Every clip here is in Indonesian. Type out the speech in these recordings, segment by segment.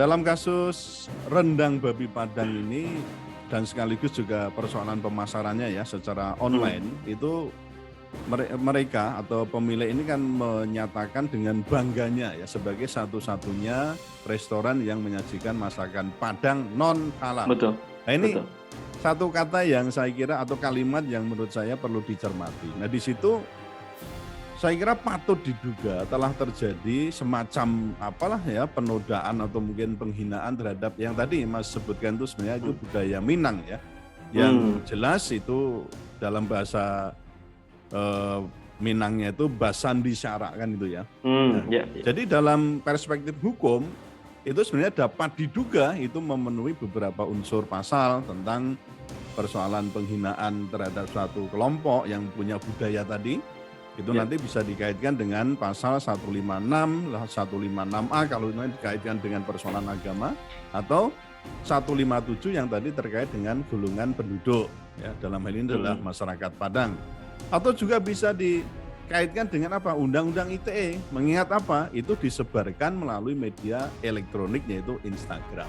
dalam kasus rendang babi Padang ini dan sekaligus juga persoalan pemasarannya ya secara online itu mereka atau pemilik ini kan menyatakan dengan bangganya ya sebagai satu-satunya restoran yang menyajikan masakan Padang non halal. Betul. Nah ini Betul. satu kata yang saya kira atau kalimat yang menurut saya perlu dicermati. Nah di situ saya kira patut diduga telah terjadi semacam apalah ya penodaan atau mungkin penghinaan terhadap yang tadi Mas sebutkan itu sebenarnya itu budaya Minang ya. Yang jelas itu dalam bahasa Minangnya itu basandi syara kan itu ya. Nah, jadi dalam perspektif hukum itu sebenarnya dapat diduga itu memenuhi beberapa unsur pasal tentang persoalan penghinaan terhadap suatu kelompok yang punya budaya tadi. Itu nanti bisa dikaitkan dengan pasal 156, 156A kalau itu dikaitkan dengan persoalan agama, atau 157 yang tadi terkait dengan golongan penduduk, ya dalam hal ini adalah masyarakat Padang. Atau juga bisa dikaitkan dengan apa? Undang-undang ITE, mengingat apa? Itu disebarkan melalui media elektronik yaitu Instagram.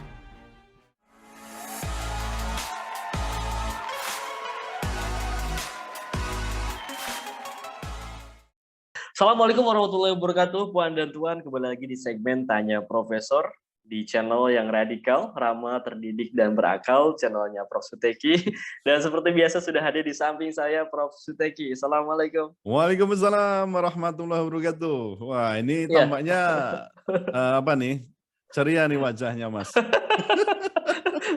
Assalamualaikum warahmatullahi wabarakatuh, Puan dan Tuan. Kembali lagi di segmen Tanya Profesor di channel yang radikal, ramah, terdidik, dan berakal, channelnya Prof. Suteki. Dan seperti biasa sudah hadir di samping saya, Prof. Suteki. Assalamualaikum. Waalaikumsalam warahmatullahi wabarakatuh. Wah, ini tampaknya apa nih? Ceria nih wajahnya, Mas.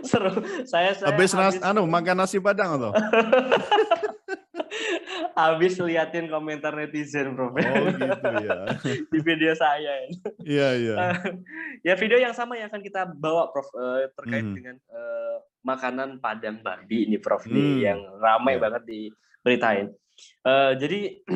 Seru. Saya habis makan nasi Padang atau? Habis liatin komentar netizen, Prof. Oh gitu ya. Di video saya. Iya, iya. Ya video yang sama yang akan kita bawa, Prof, terkait dengan makanan Padang babi ini, Prof, nih, yang ramai banget diberitain. Jadi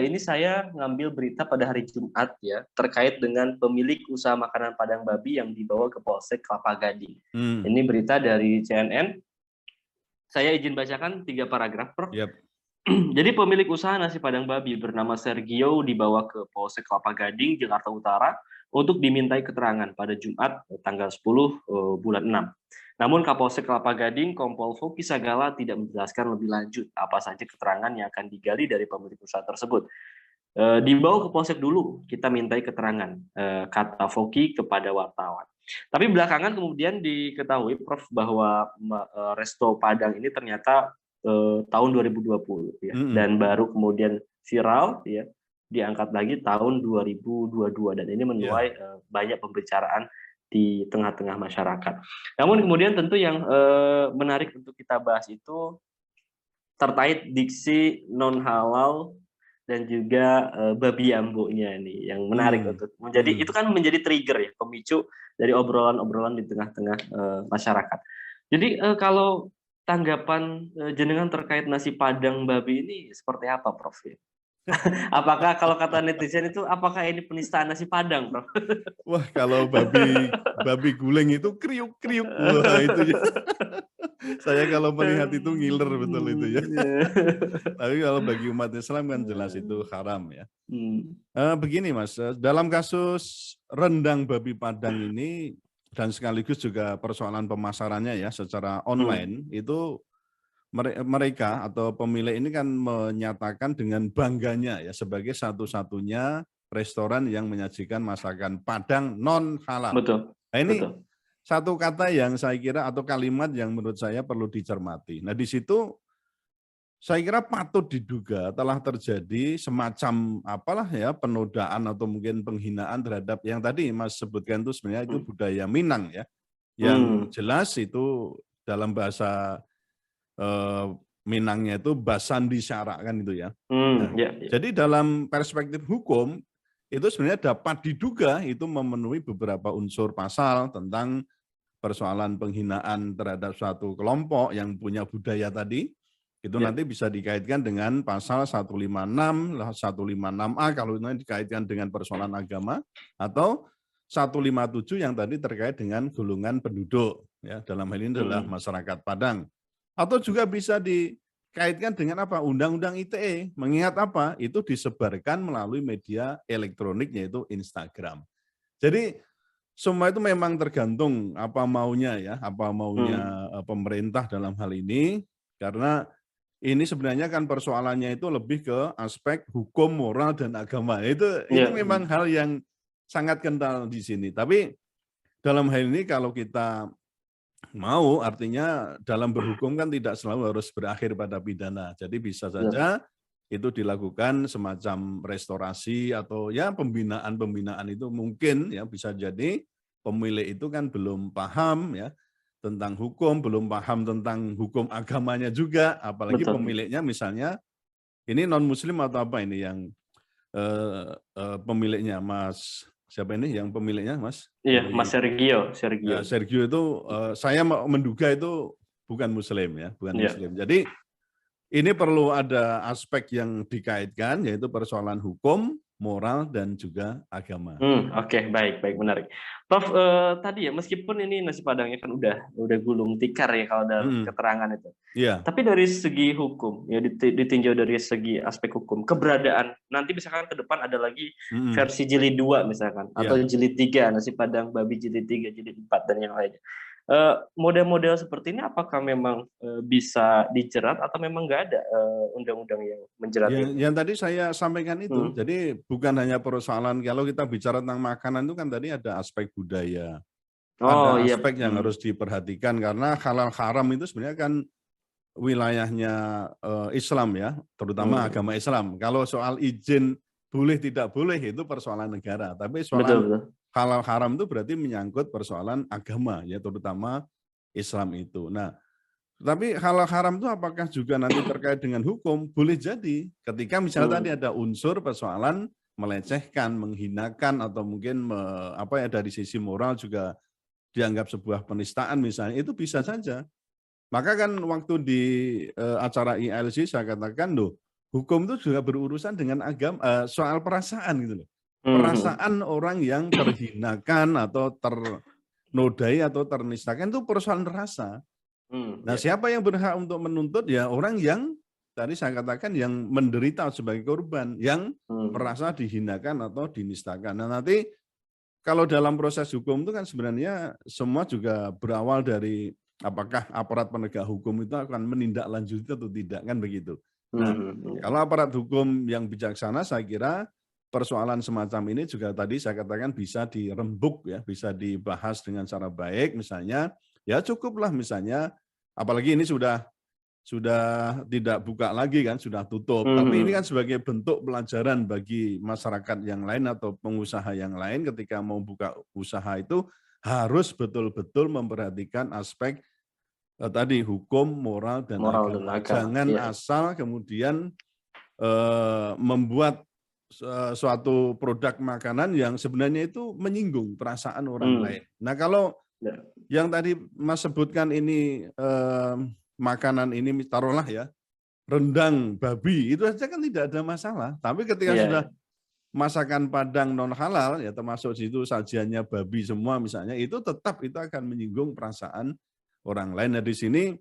ini saya ngambil berita pada hari Jumat ya terkait dengan pemilik usaha makanan Padang babi yang dibawa ke Polsek Kelapa Gading. Ini berita dari CNN. Saya izin bacakan 3 paragraf, Prof. Jadi pemilik usaha nasi Padang babi bernama Sergio dibawa ke Polsek Kelapa Gading, Jakarta Utara untuk dimintai keterangan pada Jumat tanggal 10 bulan 6. Namun Kapolsek Kelapa Gading, Kompol Foki Sagala tidak menjelaskan lebih lanjut apa saja keterangan yang akan digali dari pemilik usaha tersebut. Dibawa ke Polsek dulu, kita mintai keterangan, kata Foki kepada wartawan. Tapi belakangan kemudian diketahui, Prof, bahwa Resto Padang ini ternyata tahun 2020 ya, dan baru kemudian viral ya, diangkat lagi tahun 2022 dan ini menuai banyak pembicaraan di tengah-tengah masyarakat. Namun kemudian tentu yang menarik untuk kita bahas itu terkait diksi non halal dan juga babi ambonya nih yang menarik untuk menjadi itu kan menjadi trigger ya, pemicu dari obrolan-obrolan di tengah-tengah masyarakat. Jadi kalau tanggapan jenengan terkait nasi Padang babi ini seperti apa, Prof? Apakah kalau kata netizen itu apakah ini penistaan nasi Padang, Prof? Wah, kalau babi guling itu kriuk-kriuk. Wah, itu ya. Saya kalau melihat itu ngiler betul itu ya. Tapi kalau bagi umat Islam kan jelas itu haram ya. Begini Mas, dalam kasus rendang babi Padang ini dan sekaligus juga persoalan pemasarannya ya secara online itu mereka atau pemilik ini kan menyatakan dengan bangganya ya sebagai satu-satunya restoran yang menyajikan masakan Padang non halal. Betul. Nah ini satu kata yang saya kira atau kalimat yang menurut saya perlu dicermati. Nah di situ saya kira patut diduga telah terjadi semacam apalah ya penodaan atau mungkin penghinaan terhadap yang tadi Mas sebutkan itu sebenarnya itu budaya Minang ya. Yang jelas itu dalam bahasa Minangnya itu basandi syara kan itu ya. Jadi dalam perspektif hukum itu sebenarnya dapat diduga itu memenuhi beberapa unsur pasal tentang persoalan penghinaan terhadap suatu kelompok yang punya budaya tadi. Itu nanti bisa dikaitkan dengan pasal 156, 156A kalau itu dikaitkan dengan persoalan agama, atau 157 yang tadi terkait dengan golongan penduduk, ya dalam hal ini adalah masyarakat Padang. Atau juga bisa dikaitkan dengan apa? Undang-undang ITE, mengingat apa? Itu disebarkan melalui media elektronik yaitu Instagram. Jadi semua itu memang tergantung apa maunya ya, apa maunya pemerintah dalam hal ini, karena ini sebenarnya kan persoalannya itu lebih ke aspek hukum, moral, dan agama. Itu memang hal yang sangat kental di sini. Tapi dalam hal ini kalau kita mau, artinya dalam berhukum kan tidak selalu harus berakhir pada pidana. Jadi bisa saja itu dilakukan semacam restorasi atau ya pembinaan itu mungkin ya bisa jadi pemilik itu kan belum paham ya tentang hukum, belum paham tentang hukum agamanya juga, apalagi pemiliknya misalnya ini non-muslim atau apa ini yang pemiliknya Mas, siapa ini yang pemiliknya Mas? Iya, Mas Sergio. Sergio itu saya menduga itu bukan muslim ya, bukan muslim. Jadi ini perlu ada aspek yang dikaitkan yaitu persoalan hukum, moral, dan juga agama. Oke, baik, menarik. Prof, tadi ya meskipun ini nasi padangnya kan udah gulung tikar ya kalau dalam keterangan itu. Iya. Tapi dari segi hukum ya ditinjau dari segi aspek hukum, keberadaan nanti misalkan ke depan ada lagi versi jilid 2 misalkan atau jilid 3 nasi padang babi jilid 3, jilid 4 dan yang lainnya. Model-model seperti ini apakah memang bisa dijerat atau memang nggak ada undang-undang yang menjerat ini? Yang tadi saya sampaikan itu, jadi bukan hanya persoalan kalau kita bicara tentang makanan itu kan tadi ada aspek budaya, ada aspek yang harus diperhatikan karena halal haram itu sebenarnya kan wilayahnya Islam ya, terutama agama Islam. Kalau soal izin boleh tidak boleh itu persoalan negara, tapi soal halal haram itu berarti menyangkut persoalan agama ya, terutama Islam itu. Nah, tapi halal haram itu apakah juga nanti terkait dengan hukum? Boleh jadi ketika misalnya tadi ada unsur persoalan melecehkan, menghinakan atau mungkin dari sisi moral juga dianggap sebuah penistaan misalnya, itu bisa saja. Maka kan waktu di acara ILC saya katakan loh, hukum itu juga berurusan dengan agama, soal perasaan gitu loh. Perasaan orang yang terhinakan atau ternodai atau ternistakan itu persoalan rasa. Nah, siapa yang berhak untuk menuntut? Ya orang yang tadi saya katakan yang menderita sebagai korban, yang merasa dihinakan atau dinistakan. Nah, nanti kalau dalam proses hukum itu kan sebenarnya semua juga berawal dari apakah aparat penegak hukum itu akan menindaklanjuti atau tidak, kan begitu. Nah, kalau aparat hukum yang bijaksana, saya kira persoalan semacam ini juga tadi saya katakan bisa dirembuk ya, bisa dibahas dengan cara baik, misalnya ya cukuplah misalnya, apalagi ini sudah tidak buka lagi kan, sudah tutup. Tapi ini kan sebagai bentuk pelajaran bagi masyarakat yang lain atau pengusaha yang lain ketika mau buka usaha itu harus betul-betul memperhatikan aspek tadi hukum, moral, dan agama. Jangan asal kemudian membuat suatu produk makanan yang sebenarnya itu menyinggung perasaan orang lain. Nah, kalau yang tadi Mas sebutkan ini makanan ini taruhlah ya rendang babi, itu saja kan tidak ada masalah. Tapi ketika sudah masakan Padang non halal ya termasuk situ sajiannya babi semua misalnya, itu tetap itu akan menyinggung perasaan orang lain. Nah, di sini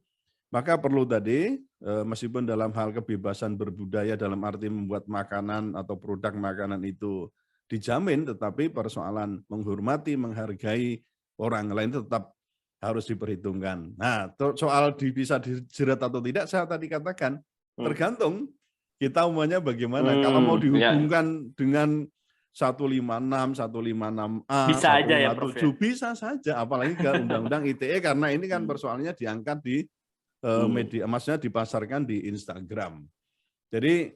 maka perlu tadi meskipun dalam hal kebebasan berbudaya dalam arti membuat makanan atau produk makanan itu dijamin, tetapi persoalan menghormati, menghargai orang lain tetap harus diperhitungkan. Nah, soal bisa dijerat atau tidak, saya tadi katakan tergantung kita umumnya bagaimana. Kalau mau dihubungkan dengan 156, 156A, bisa 157 aja ya, Prof, ya? Bisa saja, apalagi ke Undang-Undang ITE karena ini kan persoalannya diangkat di media, maksudnya dipasarkan di Instagram. Jadi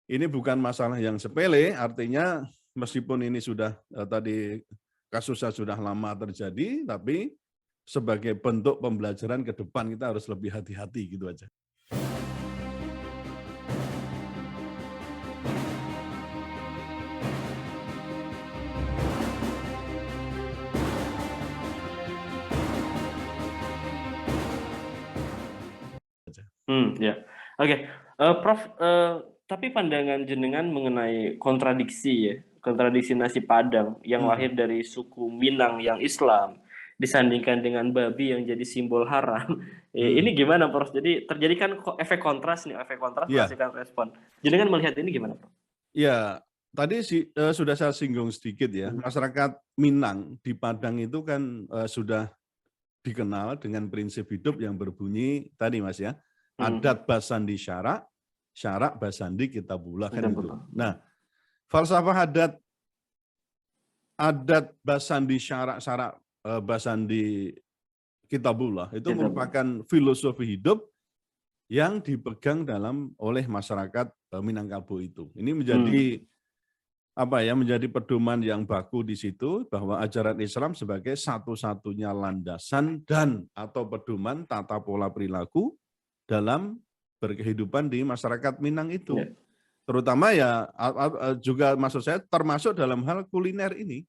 ini bukan masalah yang sepele, artinya meskipun ini sudah tadi kasusnya sudah lama terjadi, tapi sebagai bentuk pembelajaran ke depan kita harus lebih hati-hati gitu aja. Ya. Oke. Prof, tapi pandangan jenengan mengenai kontradiksi nasi Padang yang lahir dari suku Minang yang Islam disandingkan dengan babi yang jadi simbol haram. Ini gimana, Prof? Jadi terjadi kan efek kontras menghasilkan respon. Jenengan melihat ini gimana, Prof? Ya, tadi sudah saya singgung sedikit ya, masyarakat Minang di Padang itu kan sudah dikenal dengan prinsip hidup yang berbunyi tadi Mas ya, adat basandi syarak, syarak basandi kitabullah kan itu. Nah, falsafah adat basandi syarak, syarak basandi kitabullah itu merupakan filosofi hidup yang dipegang oleh masyarakat Minangkabau itu. Ini menjadi pedoman yang baku di situ, bahwa ajaran Islam sebagai satu-satunya landasan dan atau pedoman tata pola perilaku dalam berkehidupan di masyarakat Minang itu. Terutama ya juga maksud saya termasuk dalam hal kuliner ini.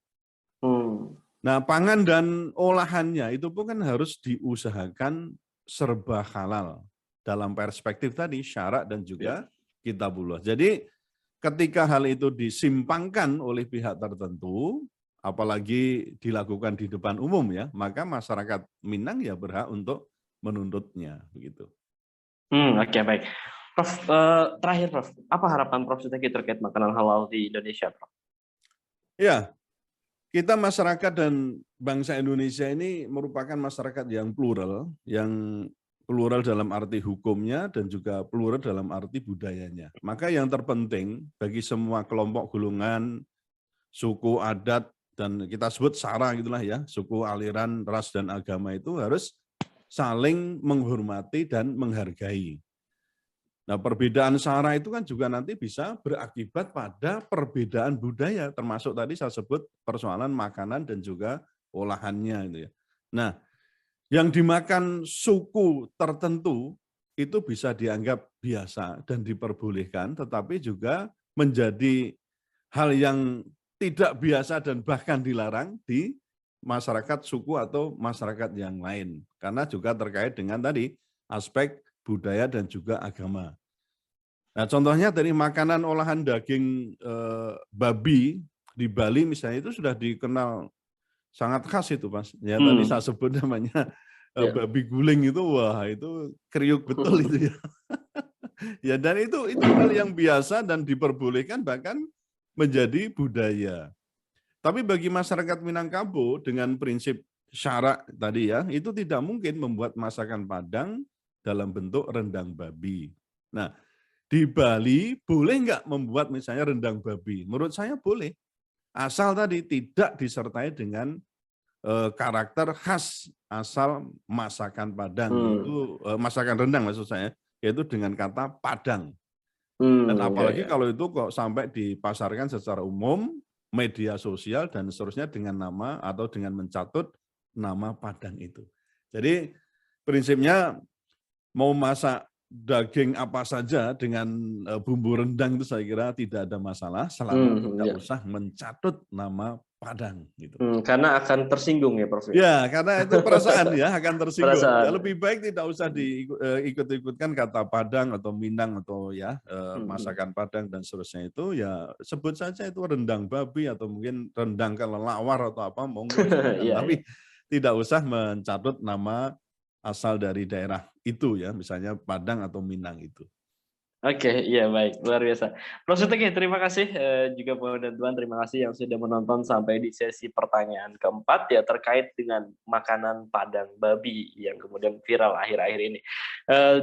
Nah, pangan dan olahannya itu pun kan harus diusahakan serba halal dalam perspektif tadi syarak dan juga kitabullah. Jadi ketika hal itu disimpangkan oleh pihak tertentu, apalagi dilakukan di depan umum ya, maka masyarakat Minang ya berhak untuk menuntutnya begitu. Oke, baik. Prof, terakhir Prof, apa harapan Prof Suteki terkait makanan halal di Indonesia, Prof? Ya, kita masyarakat dan bangsa Indonesia ini merupakan masyarakat yang plural dalam arti hukumnya dan juga plural dalam arti budayanya. Maka yang terpenting bagi semua kelompok golongan, suku, adat, dan kita sebut sara gitulah ya, suku, aliran, ras, dan agama itu harus saling menghormati dan menghargai. Nah, perbedaan sara itu kan juga nanti bisa berakibat pada perbedaan budaya, termasuk tadi saya sebut persoalan makanan dan juga olahannya itu ya. Nah, yang dimakan suku tertentu itu bisa dianggap biasa dan diperbolehkan, tetapi juga menjadi hal yang tidak biasa dan bahkan dilarang di masyarakat suku atau masyarakat yang lain. Karena juga terkait dengan tadi aspek budaya dan juga agama. Nah, contohnya dari makanan olahan daging babi di Bali misalnya itu sudah dikenal sangat khas itu Mas. Ya tadi saya sebut namanya babi guling itu, wah itu kriuk betul itu ya. Ya dan itu hal yang biasa dan diperbolehkan bahkan menjadi budaya. Tapi bagi masyarakat Minangkabau dengan prinsip syarak tadi ya, itu tidak mungkin membuat masakan Padang dalam bentuk rendang babi. Nah, di Bali boleh nggak membuat misalnya rendang babi? Menurut saya boleh. Asal tadi tidak disertai dengan karakter khas asal masakan Padang, yaitu masakan rendang maksud saya, yaitu dengan kata Padang. Dan apalagi kalau itu kok sampai dipasarkan secara umum, media sosial dan seterusnya dengan nama atau dengan mencatut nama Padang itu. Jadi prinsipnya mau masak daging apa saja dengan bumbu rendang itu saya kira tidak ada masalah selama tidak usah mencatut nama Padang gitu. Karena akan tersinggung ya Prof. Ya, karena itu perasaan ya akan tersinggung. Ya, lebih baik tidak usah diikut-ikutkan kata Padang atau Minang atau ya masakan Padang dan seterusnya itu ya sebut saja itu rendang babi atau mungkin rendang kelelawar atau apa monggo. Tapi tidak usah mencatut nama asal dari daerah itu ya, misalnya Padang atau Minang itu. Oke, iya baik, luar biasa. Prof Suteki, terima kasih juga Bapak dan Tuan, terima kasih yang sudah menonton sampai di sesi pertanyaan keempat ya terkait dengan makanan Padang babi yang kemudian viral akhir-akhir ini.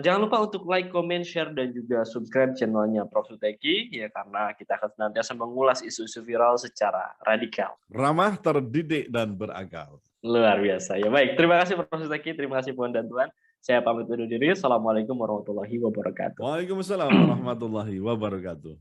Jangan lupa untuk like, comment, share dan juga subscribe channelnya Prof Suteki ya karena kita akan senantiasa mengulas isu-isu viral secara radikal. Ramah, terdidik dan berakal. Luar biasa ya baik. Terima kasih Prof Suteki, terima kasih Puan dan Tuan. Saya pamit undur diri. Assalamualaikum warahmatullahi wabarakatuh. Waalaikumsalam warahmatullahi wabarakatuh.